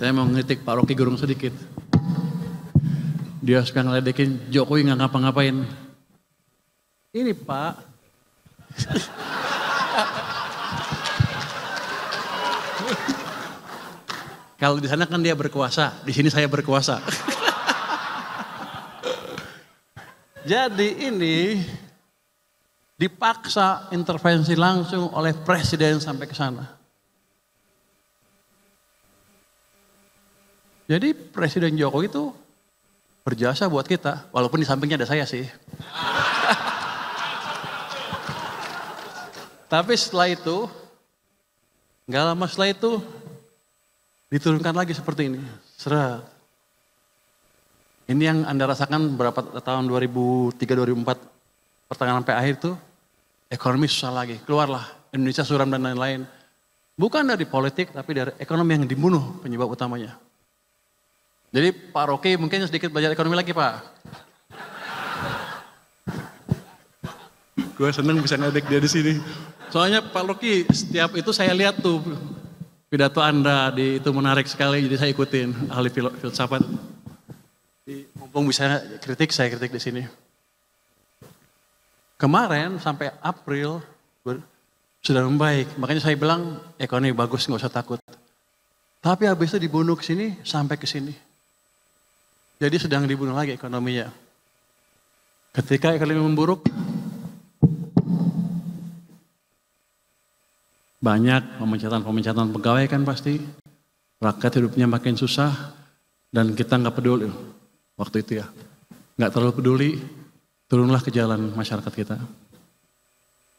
Saya mau ngeritik Pak Rocky Gerung sedikit. Dia suka ngeledekin Jokowi nggak ngapa-ngapain. Ini Pak. Kalau di sana kan dia berkuasa, di sini saya berkuasa. Jadi ini dipaksa intervensi langsung oleh presiden sampai ke sana. Jadi Presiden Jokowi itu berjasa buat kita, walaupun di sampingnya ada saya sih. Tapi setelah itu, nggak lama setelah itu, diturunkan lagi seperti ini. Seret. Ini yang Anda rasakan berapa tahun 2003-2004, pertengahan sampai akhir itu, ekonomi susah lagi. Keluarlah Indonesia suram dan lain-lain. Bukan dari politik, tapi dari ekonomi yang dibunuh penyebab utamanya. Jadi Pak Rocky mungkin sedikit belajar ekonomi lagi Pak. Gue seneng bisa ngedek dia di sini. Soalnya Pak Rocky setiap itu saya lihat tuh pidato Anda di itu menarik sekali, jadi saya ikutin ahli filsafat. Mumpung bisa kritik, saya kritik di sini. Kemarin sampai April sudah membaik, makanya saya bilang ekonomi bagus, nggak usah takut. Tapi habis itu dibunuh ke sini sampai ke sini. Jadi sedang dibunuh lagi ekonominya. Ketika ekonomi memburuk, banyak pemecatan pegawai kan pasti. Rakyat hidupnya makin susah dan kita nggak peduli waktu itu ya. Nggak terlalu peduli, turunlah ke jalan masyarakat kita.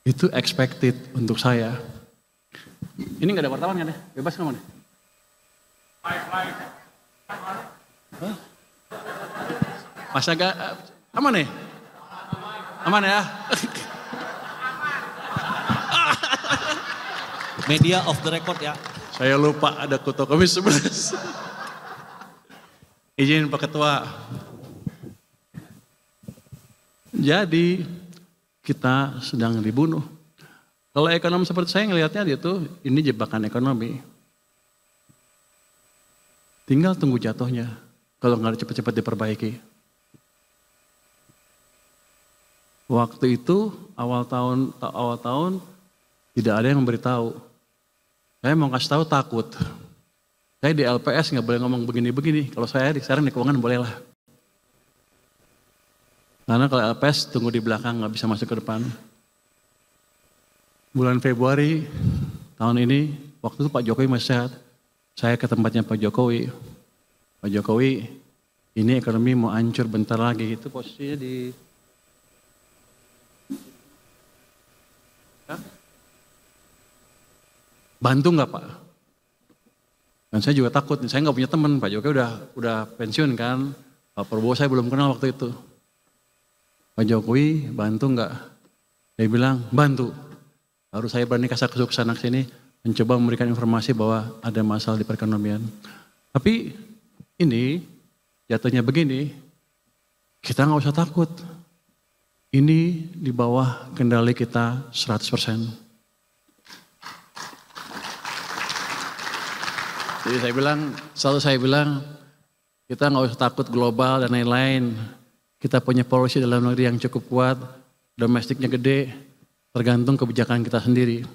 Itu expected untuk saya. Ini nggak ada wartawan kan ya? Bebas nggak nih? Hah? Mas agak aman nih? Aman ya? Media off the record ya. Saya lupa ada Kuto Komis 11. Izin Pak Ketua. Jadi kita sedang dibunuh. Kalau ekonomi seperti saya ngelihatnya itu ini jebakan ekonomi. Tinggal tunggu jatuhnya kalau nggak cepat-cepat diperbaiki. Waktu itu awal tahun tidak ada yang memberitahu. Saya mau kasih tahu takut. Saya di LPS nggak boleh ngomong begini-begini. Kalau saya sekarang di keuangan boleh lah. Karena kalau LPS tunggu di belakang nggak bisa masuk ke depan. Bulan Februari tahun ini, waktu itu Pak Jokowi masih sehat. Saya ke tempatnya Pak Jokowi. Pak Jokowi, ini ekonomi mau hancur bentar lagi. Itu posisinya di... Bantu nggak Pak? Dan saya juga takut, saya nggak punya teman. Pak Jokowi udah pensiun kan. Pak Prabowo saya belum kenal waktu itu. Pak Jokowi bantu nggak? Dia bilang bantu. Baru saya berani kasak-kusuk sana sini mencoba memberikan informasi bahwa ada masalah di perekonomian. Tapi ini jatuhnya begini, kita nggak usah takut. Ini di bawah kendali kita 100%. Jadi selalu saya bilang, kita nggak usah takut global dan lain-lain. Kita punya policy dalam negeri yang cukup kuat, domestiknya gede, tergantung kebijakan kita sendiri.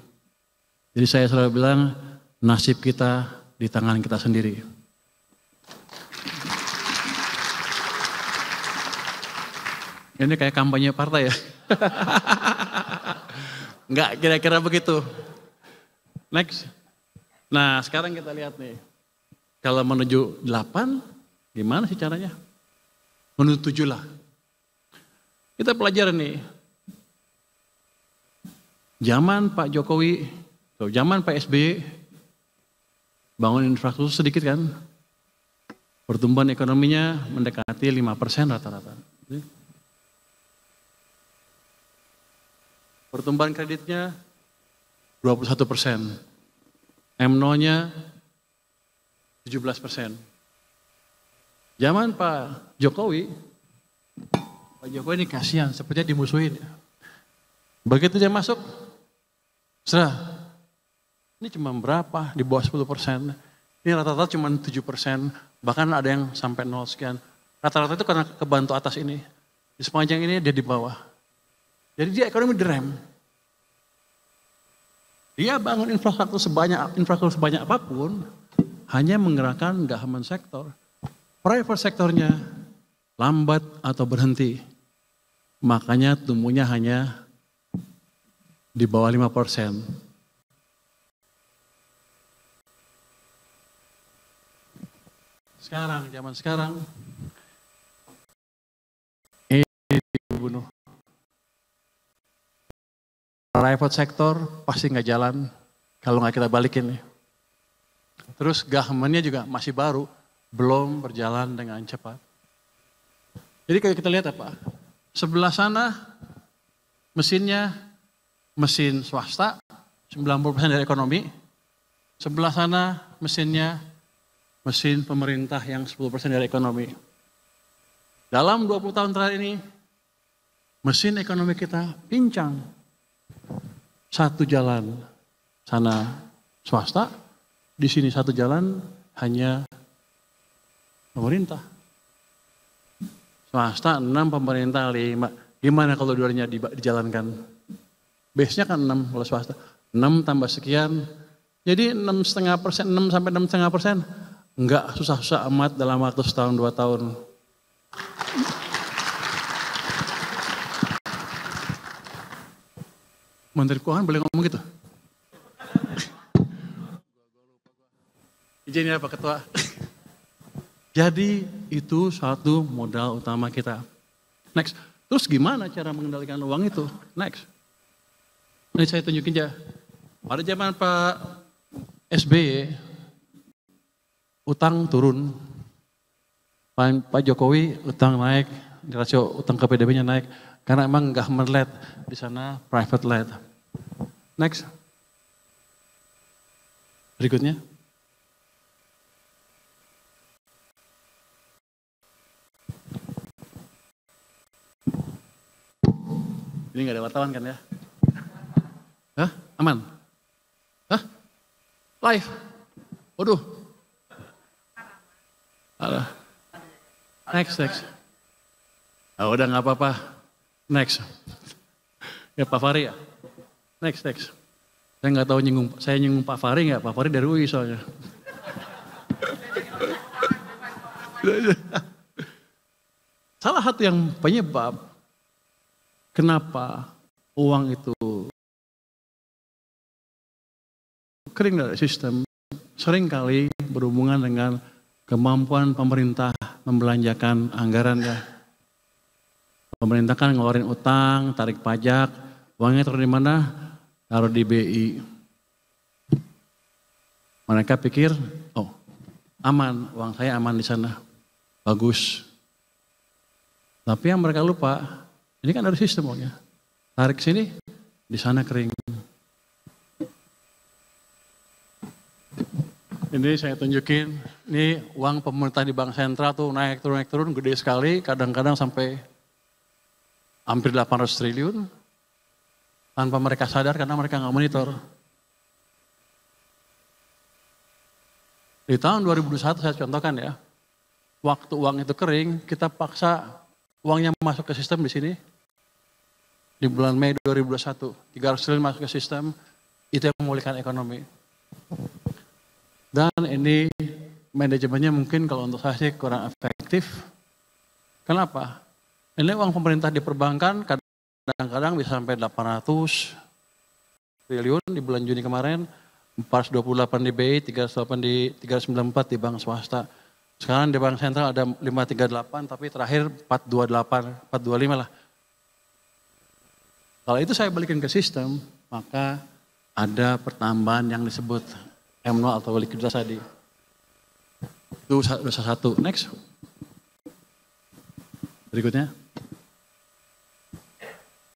Jadi saya selalu bilang, nasib kita di tangan kita sendiri. Ini kayak kampanye partai ya. Enggak kira-kira begitu. Next. Nah sekarang kita lihat nih, kalau menuju 8, gimana sih caranya? Menuju 7 lah. Kita pelajari nih, zaman Pak Jokowi, zaman Pak SBY, bangun infrastruktur sedikit kan, pertumbuhan ekonominya mendekati 5% rata-rata. Pertumbuhan kreditnya 21%. M0-nya 17%. Zaman Pak Jokowi ini kasihan, sepertinya dimusuhin. Begitu dia masuk, serah. Ini cuma berapa? Di bawah 10%. Ini rata-rata cuma 7%, bahkan ada yang sampai 0 sekian. Rata-rata itu karena kebantu atas ini. Di sepanjang ini dia di bawah. Jadi dia ekonomi direm. Dia bangun infrastruktur sebanyak apapun, hanya menggerakkan government sektor. Private sektornya lambat atau berhenti. Makanya tumbuhnya hanya di bawah 5%. Zaman sekarang, ini dibunuh. Private sector pasti nggak jalan kalau nggak kita balikin nih. Terus government-nya juga masih baru, belum berjalan dengan cepat. Jadi kalau kita lihat apa? Sebelah sana mesinnya mesin swasta, 90% dari ekonomi. Sebelah sana mesinnya mesin pemerintah yang 10% dari ekonomi. Dalam 20 tahun terakhir ini, mesin ekonomi kita pincang. Satu jalan sana swasta, di sini satu jalan hanya pemerintah. Swasta 6, pemerintah 5. Gimana kalau dua-duanya dijalankan? Base-nya kan 6 kalau swasta. 6 tambah sekian. Jadi 6,5%, 6 sampai 6,5%. Enggak susah-susah amat dalam waktu setahun 2 tahun. Menteri Keuangan boleh ngomong gitu? Izin ya Pak Ketua. Jadi itu satu modal utama kita. Next. Terus gimana cara mengendalikan uang itu? Next. Ini saya tunjukin aja. Pada zaman Pak SBY, utang turun. Pak Jokowi utang naik, rasio utang ke PDB-nya naik. Karena emang government led, di sana private led. Next. Berikutnya. Ini nggak ada wartawan kan ya? Hah? Aman? Hah? Live? Waduh. Alah. Next. Oh, udah nggak apa-apa. Next. Ya Pak Fahri ya? Next. Saya nggak tahu saya nyinggung Pak Fahri nggak? Pak Fahri dari UI soalnya. Salah satu yang penyebab kenapa uang itu kering dari sistem, seringkali berhubungan dengan kemampuan pemerintah membelanjakan anggaran ya. Pemerintah kan ngeluarin utang, tarik pajak, uangnya taruh di mana? Taruh di BI. Mereka pikir, oh aman, uang saya aman di sana, bagus. Tapi yang mereka lupa, ini kan ada sistem uangnya. Tarik sini, di sana kering. Ini saya tunjukin, ini uang pemerintah di bank sentral tuh naik turun, gede sekali, kadang-kadang sampai hampir 800 triliun. Tanpa mereka sadar karena mereka nggak monitor. Di tahun 2021 saya contohkan ya, waktu uang itu kering, kita paksa uangnya masuk ke sistem di sini. Di bulan Mei 2021, 300 triliun masuk ke sistem, itu yang memulihkan ekonomi. Dan ini manajemennya mungkin kalau untuk saya sih kurang efektif. Kenapa? Ini uang pemerintah di perbankan kadang-kadang bisa sampai 800 triliun di bulan Juni kemarin, 428 di BI, 394 di bank swasta. Sekarang di bank sentral ada 538, tapi terakhir 428, 425 lah. Kalau itu saya balikin ke sistem, maka ada pertambahan yang disebut M0 atau likuiditas tadi. Itu dosa satu. Next. Berikutnya.